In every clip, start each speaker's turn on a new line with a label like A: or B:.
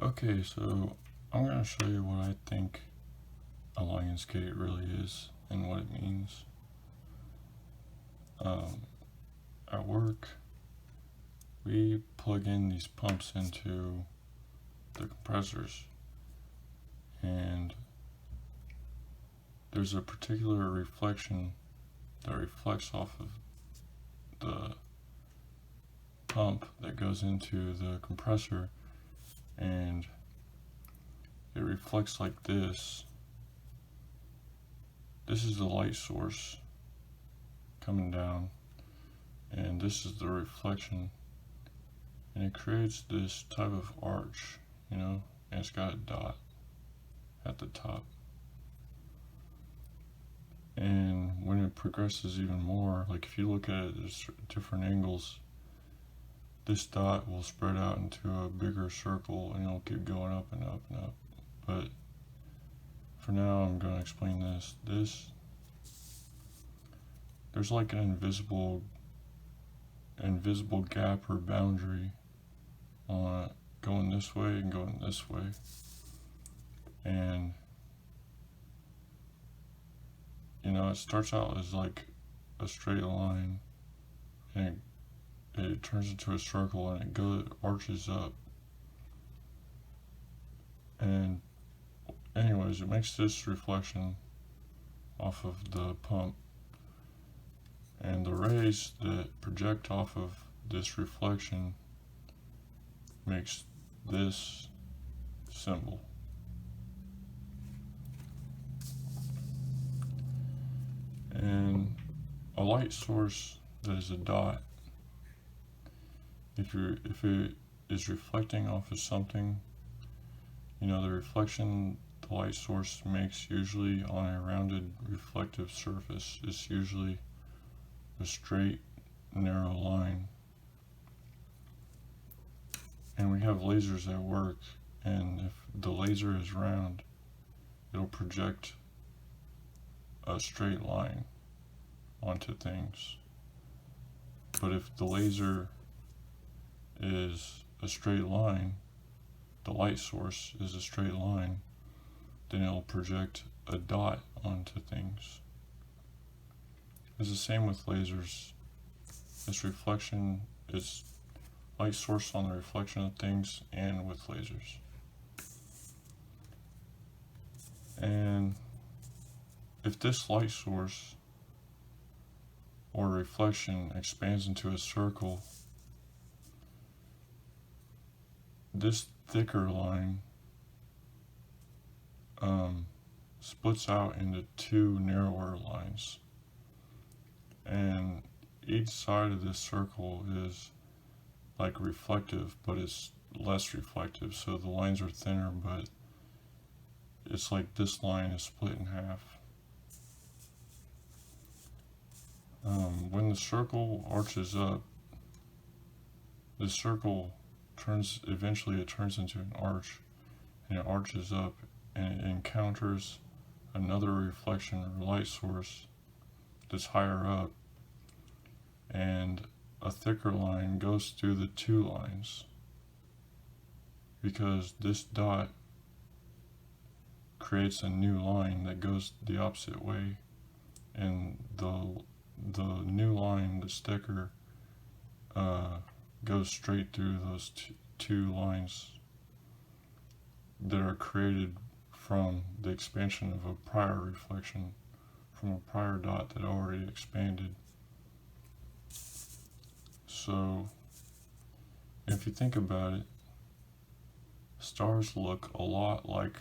A: Okay, so I'm going to show you what I think a lion's gate really is and what it means. At work, we plug in these pumps into the compressors, and there's a particular reflection that reflects off of the pump that goes into the compressor, and it reflects like this. This is the light source coming down, and this is the reflection, and it creates this type of arch, and it's got a dot at the top. And when it progresses even more, like if you look at it at different angles, this dot will spread out into a bigger circle and it'll keep going up and up and up. But for now, I'm going to explain this. There's like an invisible gap or boundary on it, going this way and going this way. And it starts out as like a straight line, and it turns into a circle, and it arches up. And anyways, it makes this reflection off of the pump, and the rays that project off of this reflection makes this symbol. And a light source that is a dot, if it is reflecting off of something, the reflection the light source makes usually on a rounded reflective surface is usually a straight, narrow line. And we have lasers that work, and if the laser is round, it'll project a straight line onto things. But if the laser is a straight line, the light source is a straight line, then it'll project a dot onto things. It's the same with lasers. This reflection is light source on the reflection of things and with lasers. And if this light source or reflection expands into a circle, this thicker line splits out into two narrower lines, and each side of this circle is like reflective, but it's less reflective, so the lines are thinner, but it's like this line is split in half. When the circle arches up, the circle eventually turns into an arch, and it arches up, and it encounters another reflection or light source that's higher up, and a thicker line goes through the two lines, because this dot creates a new line that goes the opposite way, and the new line that's thicker goes straight through those two lines that are created from the expansion of a prior reflection from a prior dot that already expanded. So if you think about it, stars look a lot like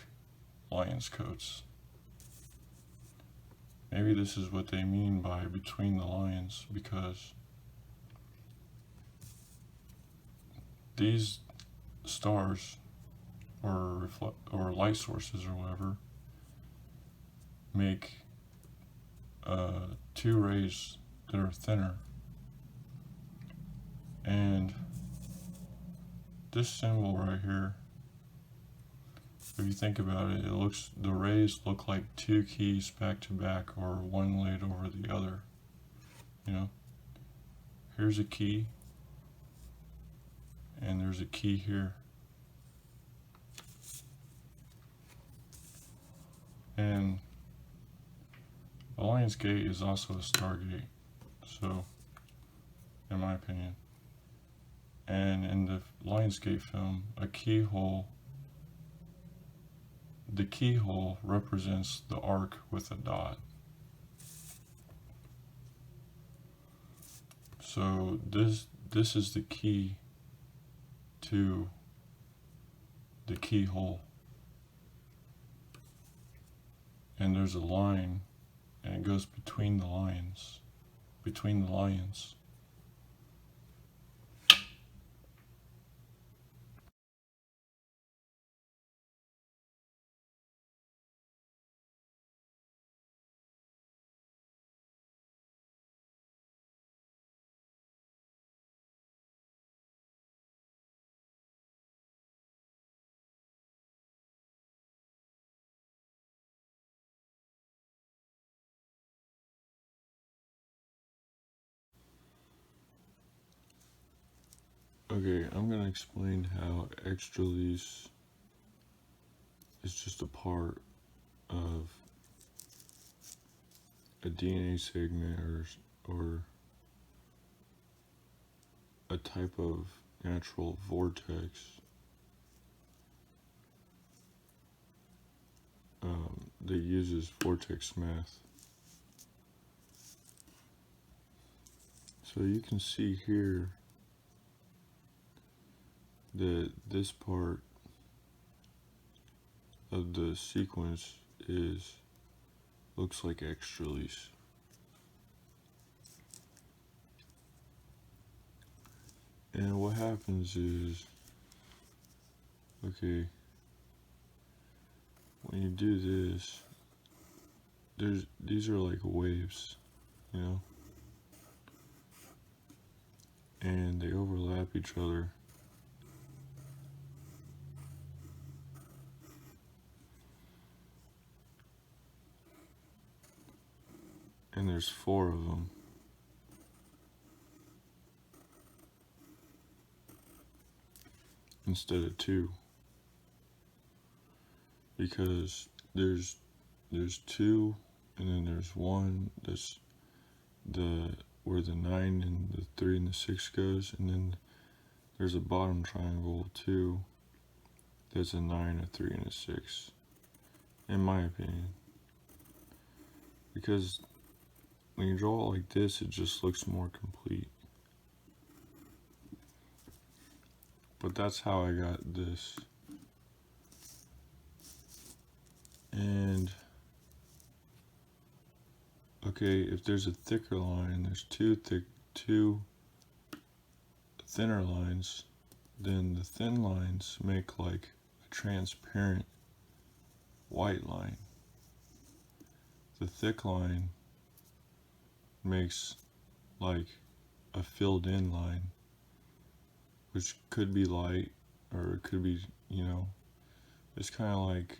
A: lions' coats. Maybe this is what they mean by between the lines, because these stars or light sources or whatever make two rays that are thinner. And this symbol right here, if you think about it, the rays look like two keys back to back, or one laid over the other. Here's a key, and there's a key here. And a Lion's Gate is also a Stargate, so, in my opinion. And in the Lionsgate film, the keyhole represents the arc with a dot. So this is the key to the keyhole. And there's a line, and it goes between the lions. Okay, I'm going to explain how extralease is just a part of a DNA segment or a type of natural vortex that uses vortex math. So you can see here that this part of the sequence looks like extralease. And what happens is, okay, when you do this, these are like waves, you know, and they overlap each other. And there's 4 of them. Instead of 2. Because there's 2, and then there's 1 that's where the 9 and the 3 and the 6 goes, and then there's a bottom triangle 2 that's a 9, a 3, and a 6, in my opinion. Because when you draw it like this, it just looks more complete. But that's how I got this. And okay, if there's a thicker line, there's two thinner lines, then the thin lines make like a transparent white line. The thick line makes like a filled in line, which could be light or it could be, you know, it's kind of like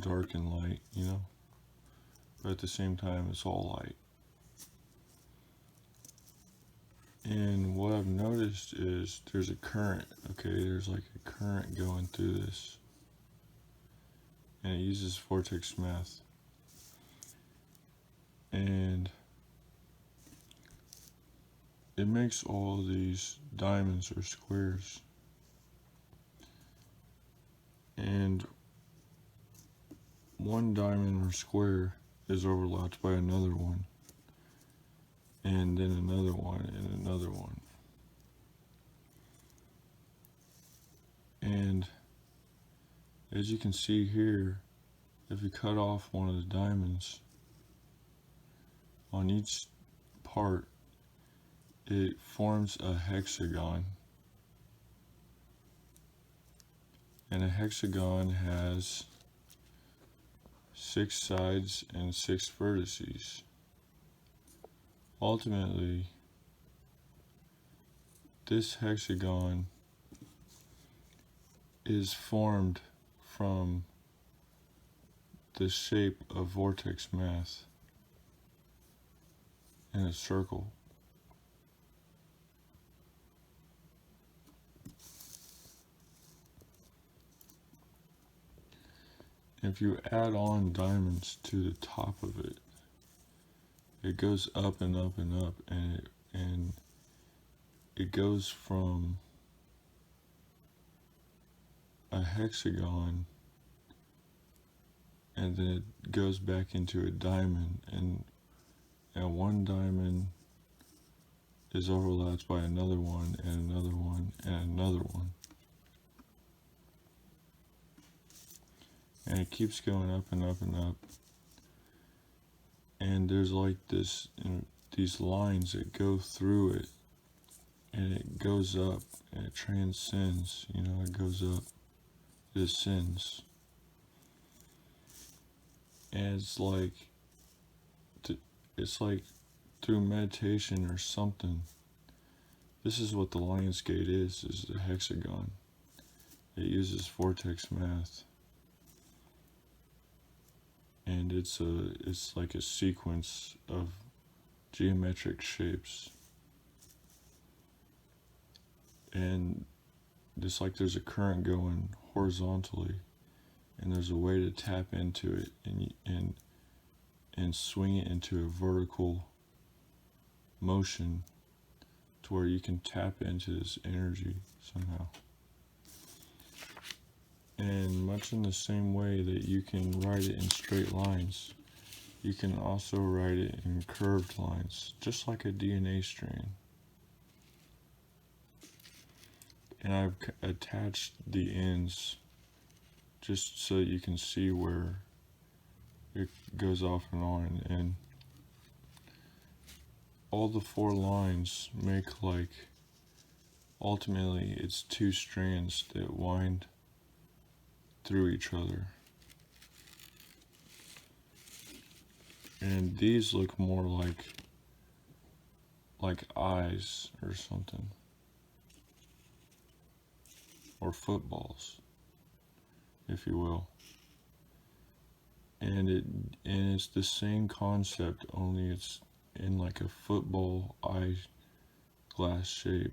A: dark and light, you know, but at the same time it's all light. And what I've noticed is there's a current, okay, there's like a current going through this, and it uses vortex math. And it makes all these diamonds or squares. And one diamond or square is overlapped by another one, and then another one, and another one. And as you can see here, if you cut off one of the diamonds, on each part, it forms a hexagon. And a hexagon has 6 sides and 6 vertices. Ultimately, this hexagon is formed from the shape of vortex math in a circle. If you add on diamonds to the top of it, it goes up and up and up, and it goes from a hexagon, and then it goes back into a diamond, and one diamond is overlapped by another one and another one and another one, and it keeps going up and up and up. And there's like this, these lines that go through it, and it goes up, and it transcends, it goes up, it ascends. And it's like through meditation or something. This is what the Lion's Gate is a hexagon. It uses vortex math. And it's like a sequence of geometric shapes. And it's like there's a current going horizontally, and there's a way to tap into it and swing it into a vertical motion to where you can tap into this energy somehow. And much in the same way that you can write it in straight lines, you can also write it in curved lines, just like a DNA strain. And I've attached the ends just so you can see where it goes off and on. And all the 4 lines make ultimately it's 2 strands that wind through each other. And these look more like eyes or something, or footballs, if you will. And it's the same concept, only it's in like a football eyeglass shape.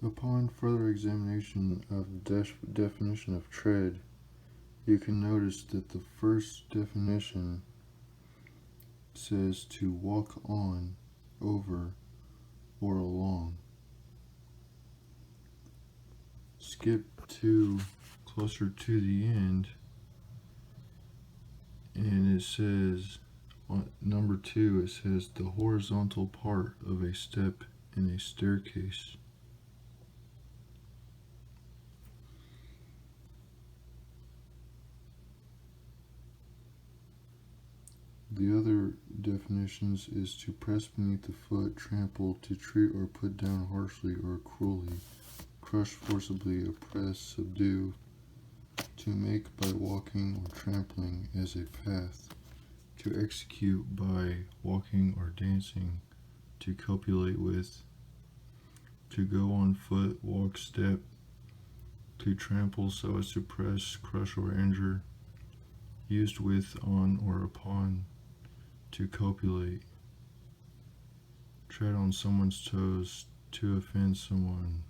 B: Upon further examination of the definition of tread, you can notice that the first definition says to walk on, over, or along. Skip to closer to the end, and it says, on number 2, it says the horizontal part of a step in a staircase. The other definitions is to press beneath the foot, trample, to treat or put down harshly or cruelly, crush forcibly, oppress, subdue, to make by walking or trampling as a path, to execute by walking or dancing, to copulate with, to go on foot, walk, step, to trample so as to press, crush, or injure, used with, on, or upon, to copulate, tread on someone's toes, to offend someone,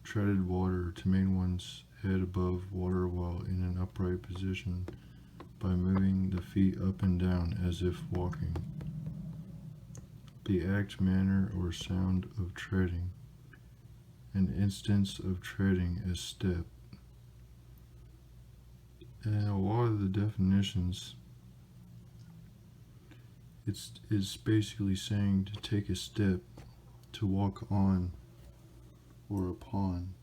B: treaded water, to maintain one's head above water while in an upright position by moving the feet up and down as if walking. The act, manner, or sound of treading. An instance of treading as step. And a lot of the definitions, it's basically saying to take a step, to walk on or upon.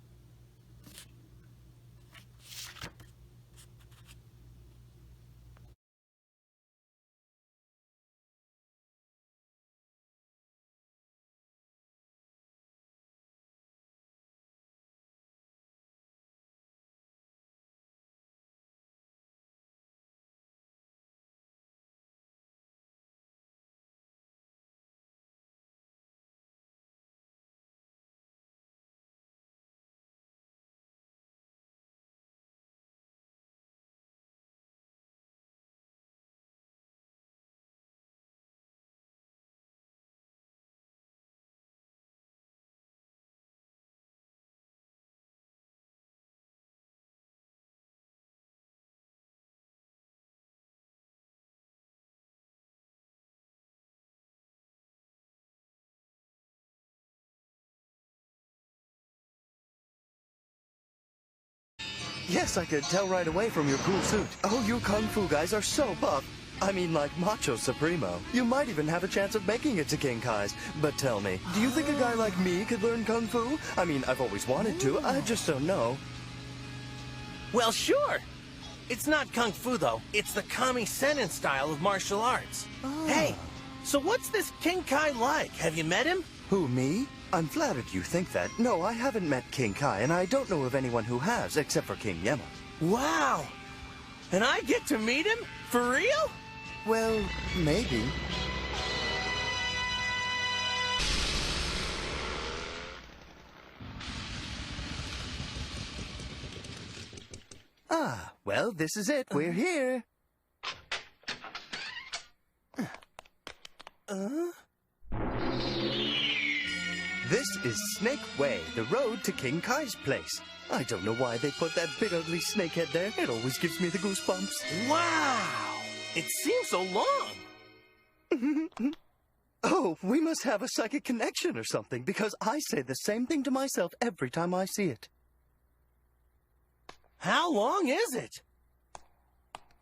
C: Yes, I could tell right away from your cool suit. Oh, you kung fu guys are so buff. I mean, like Macho Supremo. You might even have a chance of making it to King Kai's. But tell me, do you think a guy like me could learn kung fu? I mean, I've always wanted to, I just don't know.
D: Well, sure. It's not kung fu, though. It's the kami-senin style of martial arts. Hey, so what's this King Kai like? Have you met him?
C: Who, me? I'm flattered you think that. No, I haven't met King Kai, and I don't know of anyone who has, except for King Yema.
D: Wow. And I get to meet him? For real?
C: Well, maybe. Ah, well, this is it. We're here. This is Snake Way, the road to King Kai's place. I don't know why they put that big ugly snakehead there. It always gives me the goosebumps.
D: Wow. It seems so long.
C: Oh, we must have a psychic connection or something, because I say the same thing to myself every time I see it.
D: How long is it?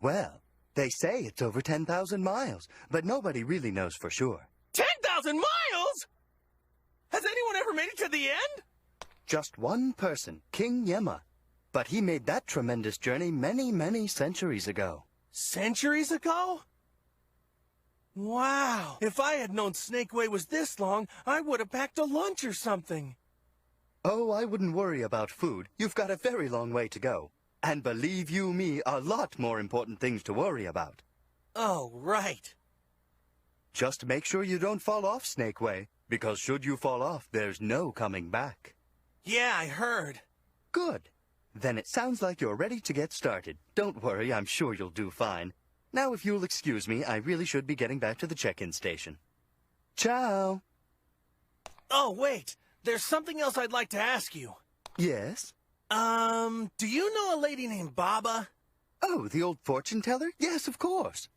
C: Well, they say it's over 10,000 miles, but nobody really knows for sure.
D: 10,000 miles? Has anyone ever made it to the end?
C: Just one person, King Yema. But he made that tremendous journey many, many centuries ago.
D: Centuries ago? Wow. If I had known Snake Way was this long, I would have packed a lunch or something.
C: Oh, I wouldn't worry about food. You've got a very long way to go. And believe you me, a lot more important things to worry about.
D: Oh, right.
C: Just make sure you don't fall off Snake Way, because should you fall off, there's no coming back.
D: Yeah, I heard.
C: Good. Then it sounds like you're ready to get started. Don't worry, I'm sure you'll do fine. Now, if you'll excuse me, I really should be getting back to the check-in station. Ciao!
D: Oh, wait. There's something else I'd like to ask you.
C: Yes?
D: Do you know a lady named Baba?
C: Oh, the old fortune teller? Yes, of course.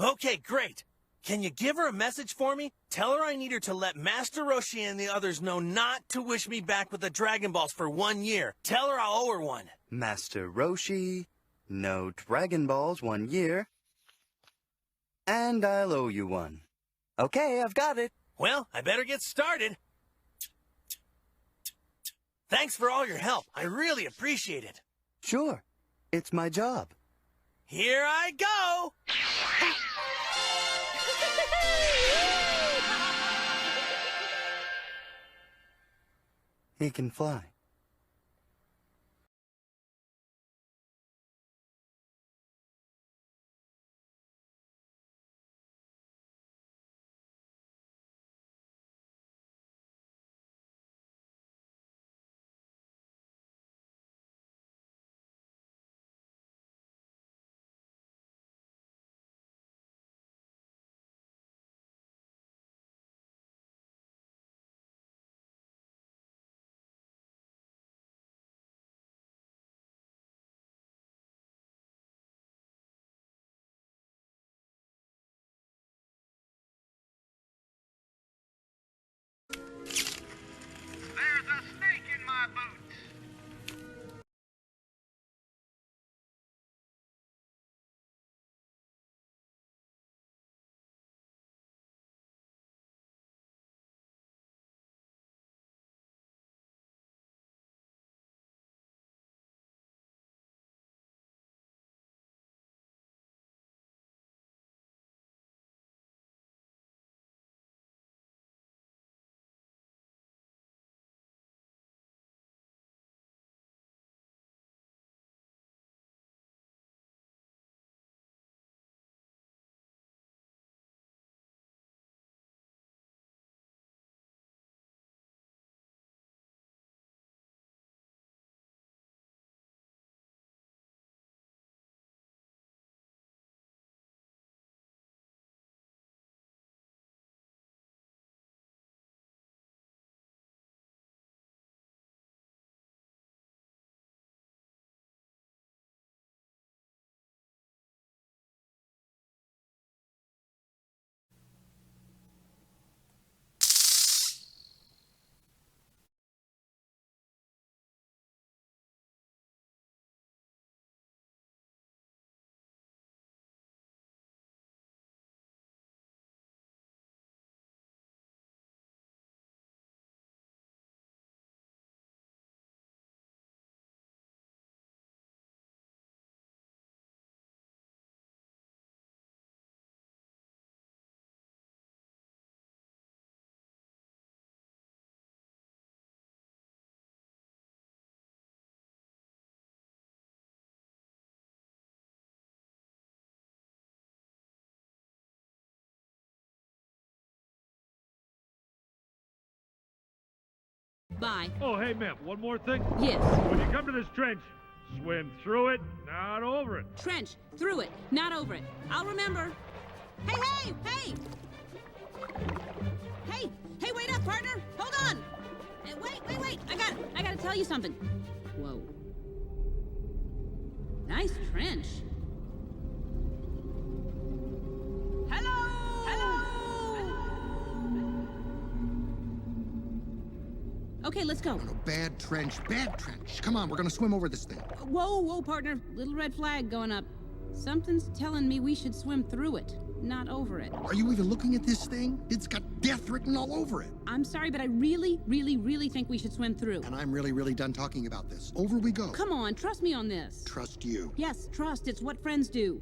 D: Okay, great. Can you give her a message for me? Tell her I need her to let Master Roshi and the others know not to wish me back with the Dragon Balls for 1 year. Tell her I'll owe her one.
C: Master Roshi, no Dragon Balls 1 year. And I'll owe you one. Okay, I've got it.
D: Well, I better get started. Thanks for all your help. I really appreciate it.
C: Sure. It's my job.
D: Here I go!
C: He can fly.
E: There's a snake in my boots.
F: Bye.
G: Oh, hey, Mim, one more thing.
F: Yes.
G: When you come to this trench, swim through it, not over it.
F: Trench. Through it. Not over it. I'll remember. Hey, hey, hey! Hey, hey, wait up, partner! Hold on! Wait. I gotta tell you something. Whoa. Nice trench. Hello! Okay, let's go.
H: No, bad trench. Come on, we're gonna swim over this thing.
F: Whoa, partner. Little red flag going up. Something's telling me we should swim through it, not over it.
H: Are you even looking at this thing? It's got death written all over it.
F: I'm sorry, but I really think we should swim through.
H: And I'm really done talking about this. Over we go.
F: Come on, trust me on this.
H: Trust you.
F: Yes, trust. It's what friends do.